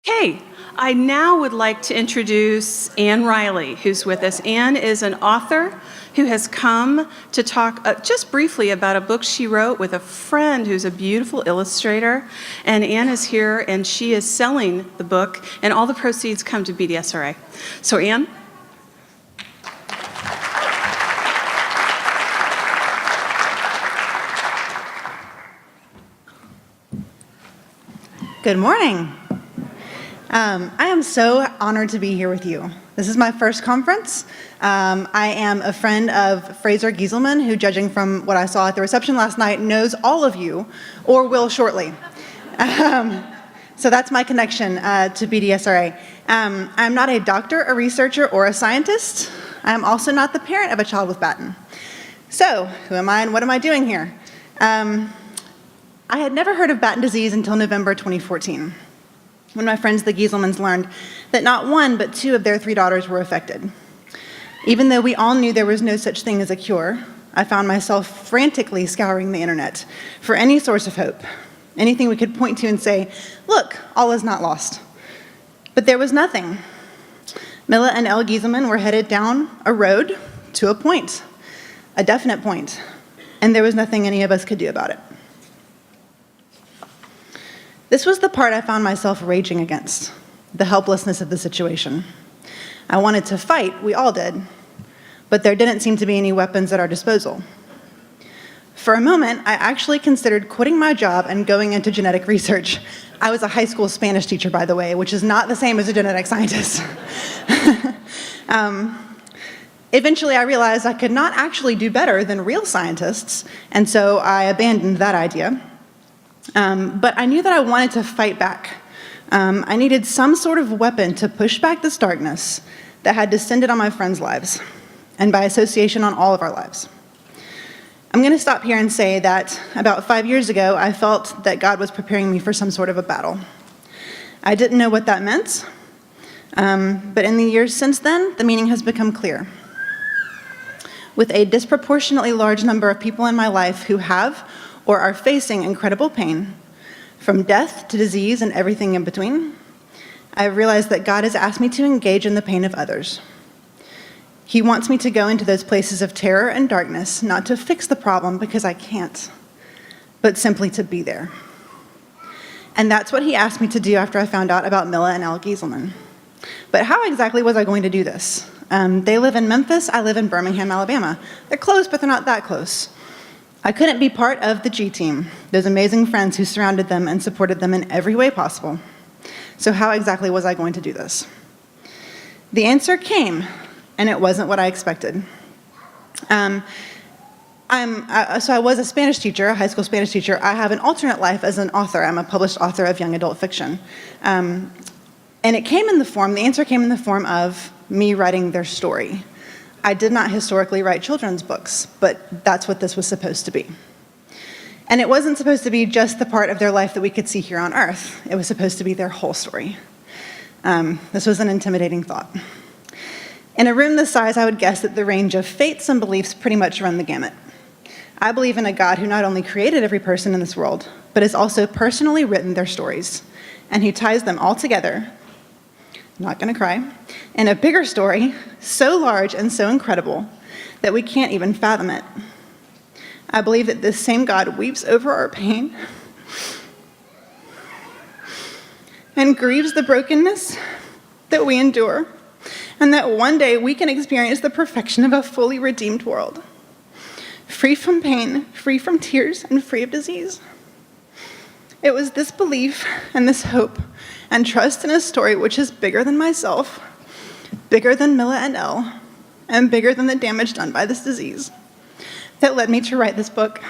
Okay, I now would like to introduce Anne Riley, who's with us. Anne is an author who has come to talk just briefly about a book she wrote with a friend who's a beautiful illustrator. And Anne is here, and she is selling the book, and all the proceeds come to BDSRA. So Anne? Good morning. I am so honored to be here with you. This is my first conference. I am a friend of Fraser Gieselman, who, judging from what I saw at the reception last night, knows all of you, or will shortly. So that's my connection to BDSRA. I'm not a doctor, a researcher, or a scientist. I am also not the parent of a child with Batten. So, who am I and what am I doing here? I had never heard of Batten disease until November 2014, when my friends the Gieselmans learned that not one but two of their 3 daughters were affected. Even though we all knew there was no such thing as a cure, I found myself frantically scouring the internet for any source of hope, anything we could point to and say, look, all is not lost. But there was nothing. Milla and Elle Gieselman were headed down a road to a point, a definite point, and there was nothing any of us could do about it. This was the part I found myself raging against, the helplessness of the situation. I wanted to fight, we all did, but there didn't seem to be any weapons at our disposal. For a moment, I actually considered quitting my job and going into genetic research. I was a high school Spanish teacher, by the way, which is not the same as a genetic scientist. Eventually, I realized I could not actually do better than real scientists, and so I abandoned that idea. But I knew that I wanted to fight back. I needed some sort of weapon to push back this darkness that had descended on my friends' lives, and by association on all of our lives. I'm going to stop here and say that about 5 years ago, I felt that God was preparing me for some sort of a battle. I didn't know what that meant, but in the years since then, the meaning has become clear. With a disproportionately large number of people in my life who have or are facing incredible pain, from death to disease and everything in between, I've realized that God has asked me to engage in the pain of others. He wants me to go into those places of terror and darkness, not to fix the problem because I can't, but simply to be there. And that's what he asked me to do after I found out about Milla and Elle Gieselman. But how exactly was I going to do this? They live in Memphis, I live in Birmingham, Alabama. They're close, but they're not that close. I couldn't be part of the G team, those amazing friends who surrounded them and supported them in every way possible. So how exactly was I going to do this? The answer came, and it wasn't what I expected. So I was a Spanish teacher, a high school Spanish teacher. I have an alternate life as an author. I'm a published author of young adult fiction. And the answer came in the form of me writing their story. I did not historically write children's books, but that's what this was supposed to be. And it wasn't supposed to be just the part of their life that we could see here on Earth. It was supposed to be their whole story. This was an intimidating thought. In a room this size, I would guess that the range of faiths and beliefs pretty much run the gamut. I believe in a God who not only created every person in this world, but has also personally written their stories, and who ties them all together, not gonna cry, in a bigger story, so large and so incredible that we can't even fathom it. I believe that this same God weeps over our pain and grieves the brokenness that we endure, and that one day we can experience the perfection of a fully redeemed world, free from pain, free from tears, and free of disease. It was this belief and this hope and trust in a story which is bigger than myself, bigger than Milla and Elle, and bigger than the damage done by this disease, that led me to write this book.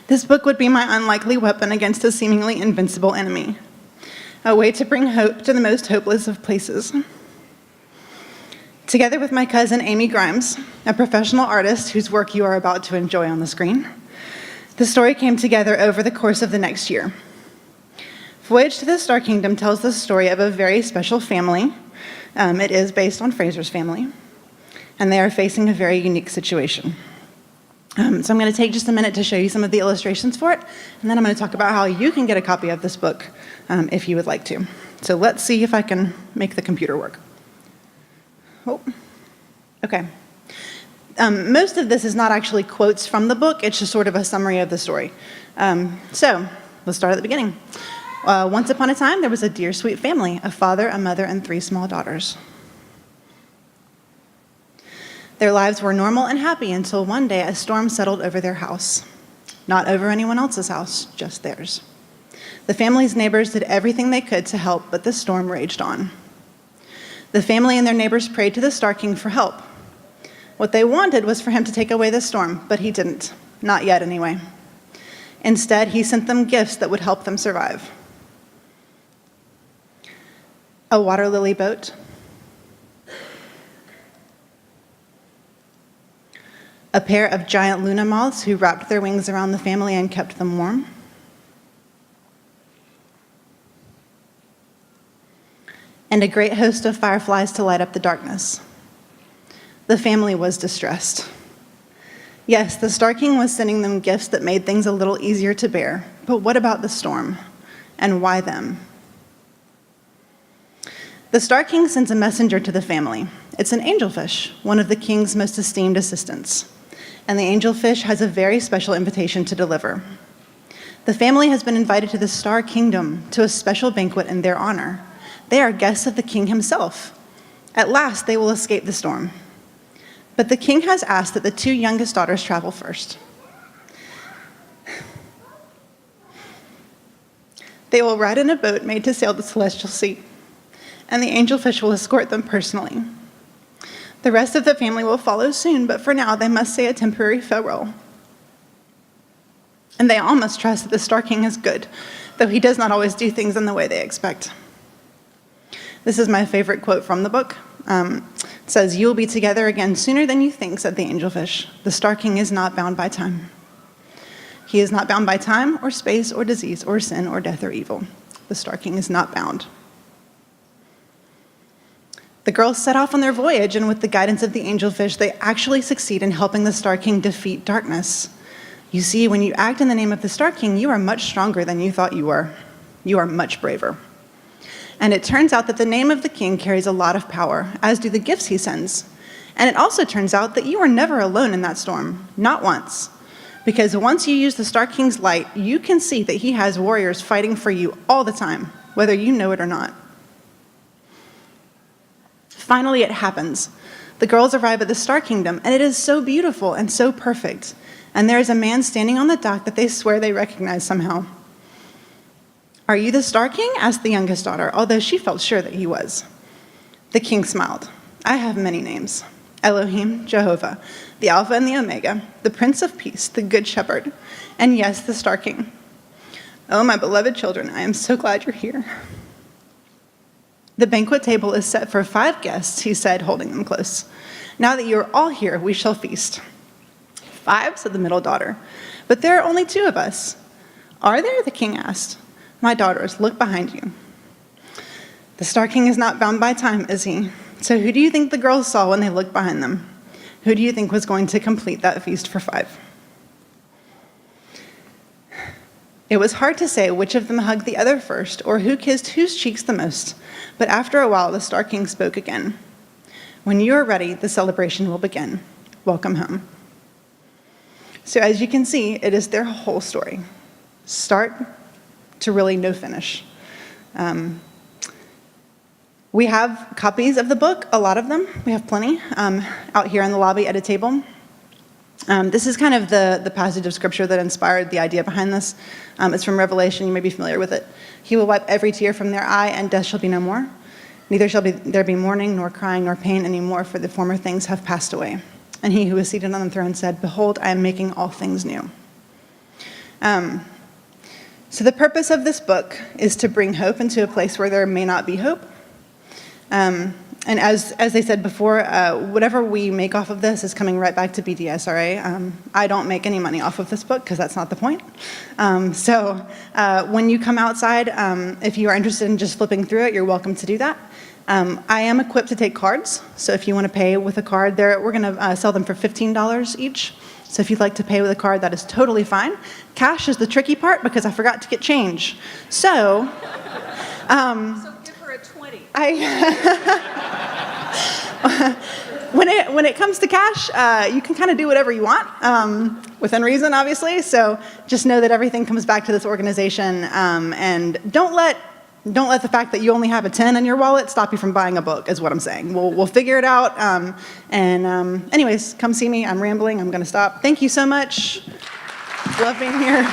This book would be my unlikely weapon against a seemingly invincible enemy, a way to bring hope to the most hopeless of places. Together with my cousin Amy Grimes, a professional artist whose work you are about to enjoy on the screen, the story came together over the course of the next year. Voyage to the Star Kingdom tells the story of a very special family. It is based on Fraser's family, and they are facing a very unique situation. So I'm going to take just a minute to show you some of the illustrations for it, and then I'm going to talk about how you can get a copy of this book if you would like to. So let's see if I can make the computer work. Oh, okay. Most of this is not actually quotes from the book, it's just sort of a summary of the story. So let's start at the beginning. Once upon a time, there was a dear, sweet family, a father, a mother, and 3 small daughters. Their lives were normal and happy until one day a storm settled over their house. Not over anyone else's house, just theirs. The family's neighbors did everything they could to help, but the storm raged on. The family and their neighbors prayed to the Star King for help. What they wanted was for him to take away the storm, but he didn't. Not yet, anyway. Instead, he sent them gifts that would help them survive. A water lily boat, a pair of giant Luna moths who wrapped their wings around the family and kept them warm, and a great host of fireflies to light up the darkness. The family was distressed. Yes, the Star King was sending them gifts that made things a little easier to bear, but what about the storm? And why them? The Star King sends a messenger to the family. It's an angelfish, one of the king's most esteemed assistants. And the angelfish has a very special invitation to deliver. The family has been invited to the Star Kingdom to a special banquet in their honor. They are guests of the king himself. At last, they will escape the storm. But the king has asked that the 2 youngest daughters travel first. They will ride in a boat made to sail the celestial sea, and the angelfish will escort them personally. The rest of the family will follow soon, but for now, they must say a temporary farewell. And they all must trust that the Star King is good, though he does not always do things in the way they expect. This is my favorite quote from the book. It says, "You will be together again sooner than you think," said the angelfish. "The Star King is not bound by time. He is not bound by time or space or disease or sin or death or evil. The Star King is not bound." The girls set off on their voyage, and with the guidance of the angelfish, they actually succeed in helping the Star King defeat darkness. You see, when you act in the name of the Star King, you are much stronger than you thought you were. You are much braver. And it turns out that the name of the king carries a lot of power, as do the gifts he sends. And it also turns out that you are never alone in that storm, not once. Because once you use the Star King's light, you can see that he has warriors fighting for you all the time, whether you know it or not. Finally, it happens. The girls arrive at the Star Kingdom, and it is so beautiful and so perfect. And there is a man standing on the dock that they swear they recognize somehow. "Are you the Star King?" asked the youngest daughter, although she felt sure that he was. The king smiled. "I have many names. Elohim, Jehovah, the Alpha and the Omega, the Prince of Peace, the Good Shepherd, and yes, the Star King. Oh, my beloved children, I am so glad you're here." "The banquet table is set for 5 guests," he said, holding them close. "Now that you are all here, we shall feast." "5," said the middle daughter, "but there are only 2 of us." "Are there?" the king asked. "My daughters, look behind you. The Star King is not bound by time, is he? So who do you think the girls saw when they looked behind them? Who do you think was going to complete that feast for 5? It was hard to say which of them hugged the other first, or who kissed whose cheeks the most, but after a while the Star King spoke again. "When you are ready, the celebration will begin. Welcome home." So as you can see, it is their whole story. Start to really no finish. We have copies of the book, a lot of them. We have plenty out here in the lobby at a table. This is kind of the passage of scripture that inspired the idea behind this. It's from Revelation. You may be familiar with it. "He will wipe every tear from their eye, and death shall be no more. Neither shall there be mourning, nor crying, nor pain anymore, for the former things have passed away. And he who was seated on the throne said, 'Behold, I am making all things new.'" So the purpose of this book is to bring hope into a place where there may not be hope. And as they said before, whatever we make off of this is coming right back to BDS, all right? I don't make any money off of this book because that's not the point. So when you come outside, if you are interested in just flipping through it, you're welcome to do that. I am equipped to take cards, so if you want to pay with a card, we're going to sell them for $15 each. So if you'd like to pay with a card, that is totally fine. Cash is the tricky part because I forgot to get change. So, So give her a 20. When it comes to cash, you can kind of do whatever you want, within reason, obviously. So just know that everything comes back to this organization, and don't let the fact that you only have a 10 in your wallet stop you from buying a book, is what I'm saying. We'll figure it out. Anyways, come see me. I'm rambling. I'm going to stop. Thank you so much. Love being here.